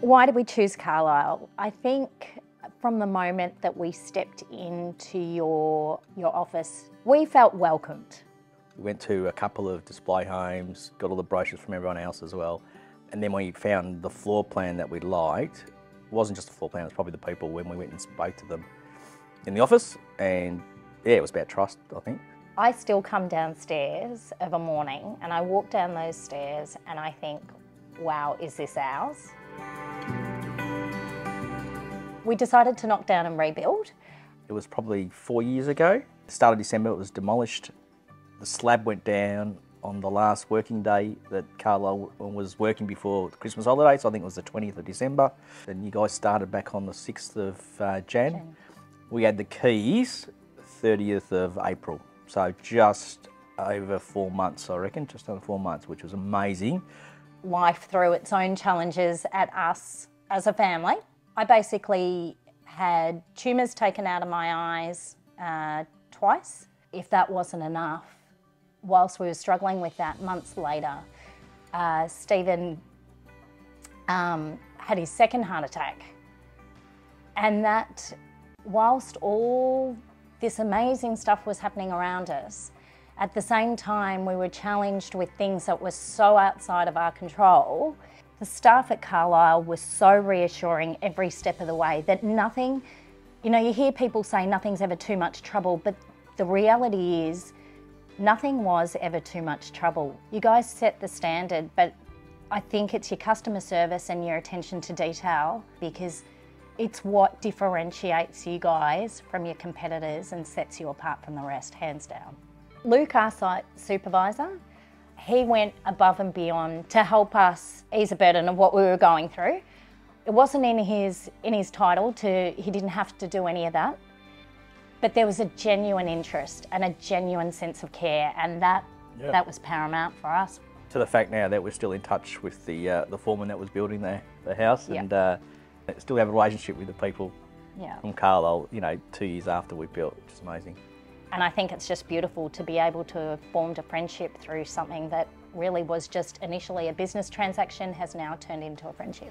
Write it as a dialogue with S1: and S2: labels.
S1: Why did we choose Carlisle? I think from the moment that we stepped into your office, we felt welcomed.
S2: We went to a couple of display homes, got all the brochures from everyone else as well. And then we found the floor plan that we liked. It wasn't just the floor plan, it was probably the people when we went and spoke to them in the office. And yeah, it was about trust, I think.
S1: I still come downstairs of a morning and I walk down those stairs and I think, wow, is this ours? We decided to knock down and rebuild.
S2: It was probably 4 years ago. Start of December, it was demolished. The slab went down on the last working day that Carlisle was working before the Christmas holidays. I think it was the 20th of December. And you guys started back on the 6th of Jan. We had the keys 30th of April. So just over 4 months, I reckon, just under 4 months, which was amazing.
S1: Life threw its own challenges at us as a family. I basically had tumours taken out of my eyes twice. If that wasn't enough, whilst we were struggling with that, months later, Stephen had his second heart attack. And that, whilst all this amazing stuff was happening around us, at the same time we were challenged with things that were so outside of our control. The staff at Carlisle was so reassuring every step of the way that nothing, you know, you hear people say nothing's ever too much trouble, but the reality is nothing was ever too much trouble. You guys set the standard, but I think it's your customer service and your attention to detail, because it's what differentiates you guys from your competitors and sets you apart from the rest, hands down. Luke, our site supervisor, he went above and beyond to help us ease a burden of what we were going through. It wasn't in his title, he didn't have to do any of that, but there was a genuine interest and a genuine sense of care, and that was paramount for us.
S2: To the fact now that we're still in touch with the foreman that was building the house, and still have a relationship with the people from Carlisle, you know, 2 years after we built, which is amazing.
S1: And I think it's just beautiful to be able to have formed a friendship through something that really was just initially a business transaction, has now turned into a friendship.